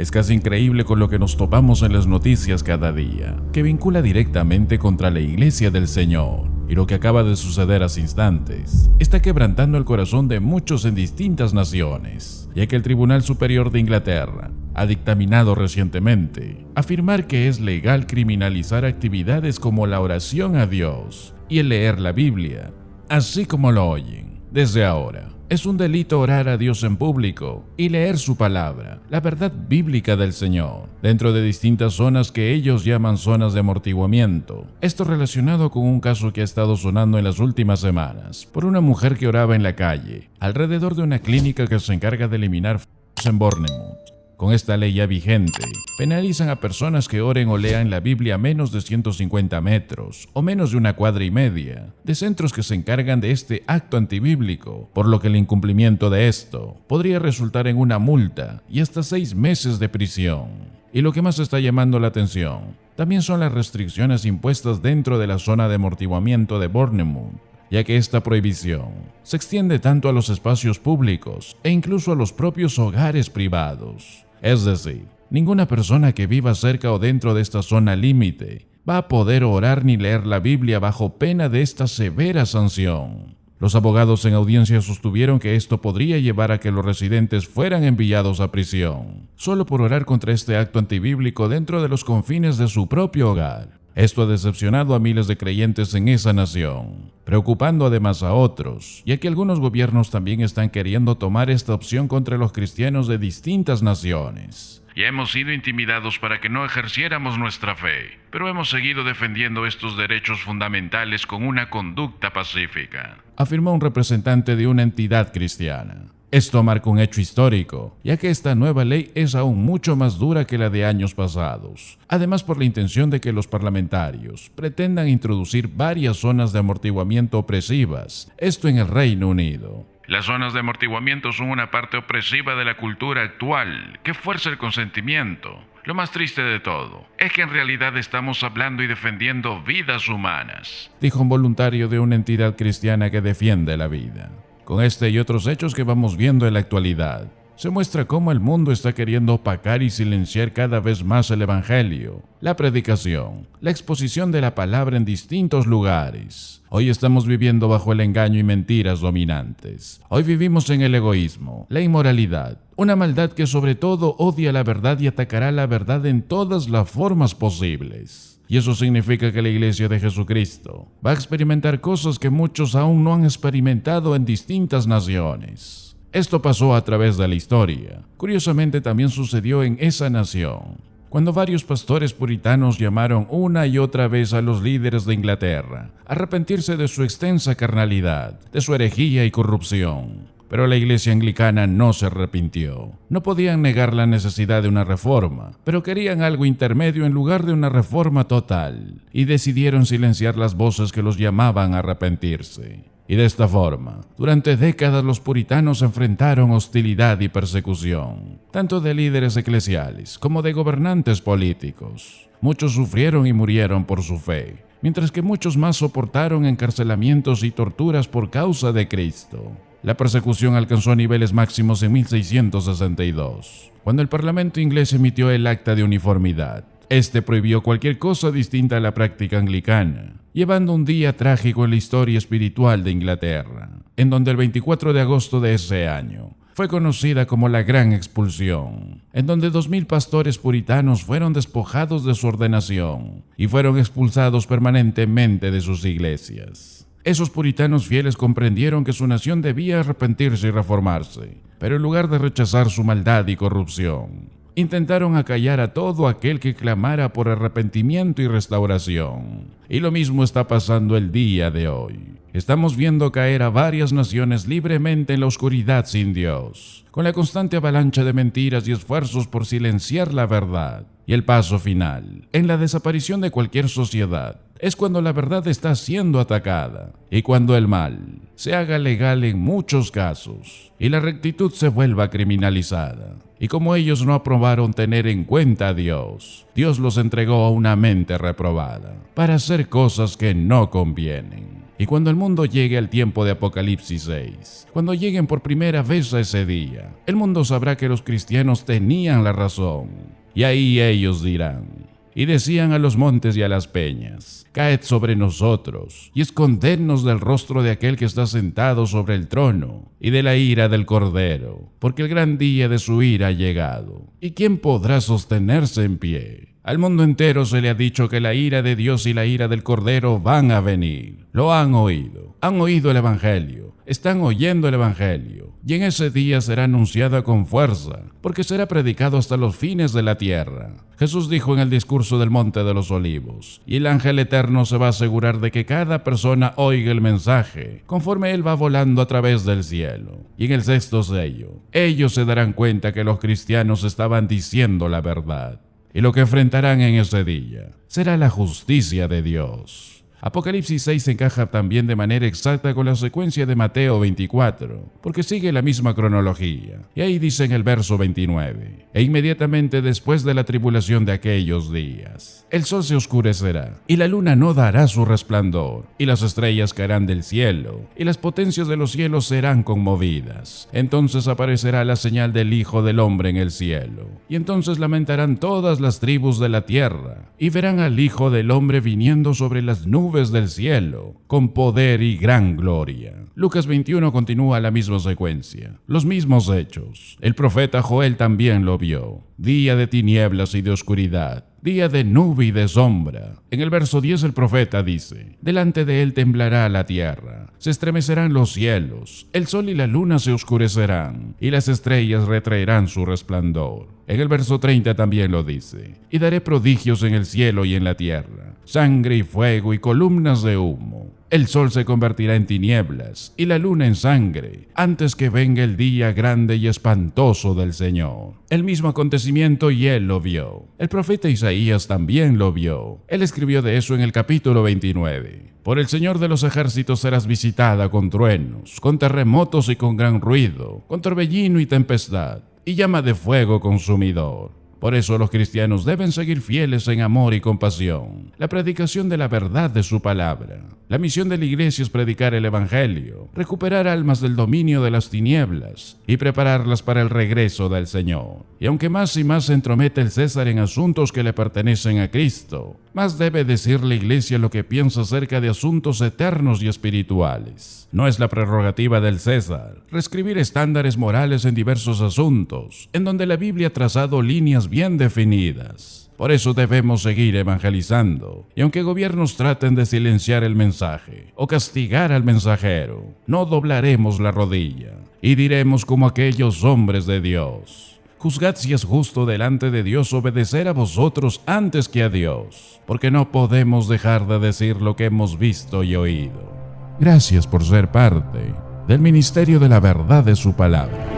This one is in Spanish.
Es casi increíble con lo que nos topamos en las noticias cada día, que vincula directamente contra la Iglesia del Señor. Y lo que acaba de suceder hace instantes está quebrantando el corazón de muchos en distintas naciones, ya que el Tribunal Superior de Inglaterra ha dictaminado recientemente afirmar que es legal criminalizar actividades como la oración a Dios y el leer la Biblia, así como lo oyen. Desde ahora, es un delito orar a Dios en público y leer su palabra, la verdad bíblica del Señor, dentro de distintas zonas que ellos llaman zonas de amortiguamiento. Esto relacionado con un caso que ha estado sonando en las últimas semanas, por una mujer que oraba en la calle, alrededor de una clínica que se encarga de eliminar en Bournemouth. Con esta ley ya vigente, penalizan a personas que oren o lean la Biblia a menos de 150 metros o menos de una cuadra y media de centros que se encargan de este acto antibíblico, por lo que el incumplimiento de esto podría resultar en una multa y hasta 6 meses de prisión. Y lo que más está llamando la atención también son las restricciones impuestas dentro de la zona de amortiguamiento de Bournemouth, ya que esta prohibición se extiende tanto a los espacios públicos e incluso a los propios hogares privados. Es decir, ninguna persona que viva cerca o dentro de esta zona límite va a poder orar ni leer la Biblia bajo pena de esta severa sanción. Los abogados en audiencia sostuvieron que esto podría llevar a que los residentes fueran enviados a prisión, solo por orar contra este acto antibíblico dentro de los confines de su propio hogar. Esto ha decepcionado a miles de creyentes en esa nación, preocupando además a otros, ya que algunos gobiernos también están queriendo tomar esta opción contra los cristianos de distintas naciones. Ya hemos sido intimidados para que no ejerciéramos nuestra fe, pero hemos seguido defendiendo estos derechos fundamentales con una conducta pacífica, afirmó un representante de una entidad cristiana. Esto marca un hecho histórico, ya que esta nueva ley es aún mucho más dura que la de años pasados, además por la intención de que los parlamentarios pretendan introducir varias zonas de amortiguamiento opresivas, esto en el Reino Unido. Las zonas de amortiguamiento son una parte opresiva de la cultura actual que fuerza el consentimiento. Lo más triste de todo es que en realidad estamos hablando y defendiendo vidas humanas, dijo un voluntario de una entidad cristiana que defiende la vida. Con este y otros hechos que vamos viendo en la actualidad, se muestra cómo el mundo está queriendo opacar y silenciar cada vez más el evangelio, la predicación, la exposición de la palabra en distintos lugares. Hoy estamos viviendo bajo el engaño y mentiras dominantes. Hoy vivimos en el egoísmo, la inmoralidad, una maldad que sobre todo odia la verdad y atacará la verdad en todas las formas posibles. Y eso significa que la Iglesia de Jesucristo va a experimentar cosas que muchos aún no han experimentado en distintas naciones. Esto pasó a través de la historia. Curiosamente también sucedió en esa nación, cuando varios pastores puritanos llamaron una y otra vez a los líderes de Inglaterra a arrepentirse de su extensa carnalidad, de su herejía y corrupción. Pero la iglesia anglicana no se arrepintió. No podían negar la necesidad de una reforma, pero querían algo intermedio en lugar de una reforma total, y decidieron silenciar las voces que los llamaban a arrepentirse. Y de esta forma, durante décadas los puritanos enfrentaron hostilidad y persecución, tanto de líderes eclesiales como de gobernantes políticos. Muchos sufrieron y murieron por su fe, mientras que muchos más soportaron encarcelamientos y torturas por causa de Cristo. La persecución alcanzó niveles máximos en 1662, cuando el Parlamento inglés emitió el Acta de Uniformidad. Este prohibió cualquier cosa distinta a la práctica anglicana, llevando un día trágico en la historia espiritual de Inglaterra, en donde el 24 de agosto de ese año fue conocida como la Gran Expulsión, en donde 2000 pastores puritanos fueron despojados de su ordenación y fueron expulsados permanentemente de sus iglesias. Esos puritanos fieles comprendieron que su nación debía arrepentirse y reformarse, pero en lugar de rechazar su maldad y corrupción, intentaron acallar a todo aquel que clamara por arrepentimiento y restauración. Y lo mismo está pasando el día de hoy. Estamos viendo caer a varias naciones libremente en la oscuridad sin Dios, con la constante avalancha de mentiras y esfuerzos por silenciar la verdad. Y el paso final, en la desaparición de cualquier sociedad, es cuando la verdad está siendo atacada y cuando el mal se haga legal en muchos casos y la rectitud se vuelva criminalizada. Y como ellos no aprobaron tener en cuenta a Dios, Dios los entregó a una mente reprobada para hacer cosas que no convienen. Y cuando el mundo llegue al tiempo de Apocalipsis 6, cuando lleguen por primera vez a ese día, el mundo sabrá que los cristianos tenían la razón. Y ahí ellos dirán: y decían a los montes y a las peñas: caed sobre nosotros, y escondednos del rostro de aquel que está sentado sobre el trono, y de la ira del Cordero, porque el gran día de su ira ha llegado. ¿Y quién podrá sostenerse en pie? Al mundo entero se le ha dicho que la ira de Dios y la ira del Cordero van a venir. Lo han oído el Evangelio, están oyendo el Evangelio, y en ese día será anunciada con fuerza, porque será predicado hasta los fines de la tierra. Jesús dijo en el discurso del Monte de los Olivos: y el ángel eterno se va a asegurar de que cada persona oiga el mensaje, conforme él va volando a través del cielo. Y en el sexto sello, ellos se darán cuenta que los cristianos estaban diciendo la verdad. Y lo que enfrentarán en ese día será la justicia de Dios. Apocalipsis 6 encaja también de manera exacta con la secuencia de Mateo 24, porque sigue la misma cronología. Y ahí dice en el verso 29: e inmediatamente después de la tribulación de aquellos días, el sol se oscurecerá, y la luna no dará su resplandor, y las estrellas caerán del cielo, y las potencias de los cielos serán conmovidas. Entonces aparecerá la señal del Hijo del Hombre en el cielo, y entonces lamentarán todas las tribus de la tierra, y verán al Hijo del Hombre viniendo sobre las nubes del cielo, con poder y gran gloria. Lucas 21 continúa la misma secuencia, los mismos hechos. El profeta Joel también lo vio: día de tinieblas y de oscuridad, día de nube y de sombra. En el verso 10 el profeta dice: delante de él temblará la tierra, se estremecerán los cielos, el sol y la luna se oscurecerán, y las estrellas retraerán su resplandor. En el verso 30 también lo dice: y daré prodigios en el cielo y en la tierra, sangre y fuego y columnas de humo. El sol se convertirá en tinieblas y la luna en sangre, antes que venga el día grande y espantoso del Señor. El mismo acontecimiento y él lo vio. El profeta Isaías también lo vio. Él escribió de eso en el capítulo 29. Por el Señor de los ejércitos serás visitada con truenos, con terremotos y con gran ruido, con torbellino y tempestad, y llama de fuego consumidor. Por eso los cristianos deben seguir fieles en amor y compasión, la predicación de la verdad de su palabra. La misión de la iglesia es predicar el Evangelio, recuperar almas del dominio de las tinieblas y prepararlas para el regreso del Señor. Y aunque más y más se entromete el César en asuntos que le pertenecen a Cristo, más debe decir la iglesia lo que piensa acerca de asuntos eternos y espirituales. No es la prerrogativa del César reescribir estándares morales en diversos asuntos, en donde la Biblia ha trazado líneas bien definidas. Por eso debemos seguir evangelizando, y aunque gobiernos traten de silenciar el mensaje o castigar al mensajero, no doblaremos la rodilla y diremos como aquellos hombres de Dios: juzgad si es justo delante de Dios obedecer a vosotros antes que a Dios, porque no podemos dejar de decir lo que hemos visto y oído. Gracias por ser parte del ministerio de la verdad de su palabra.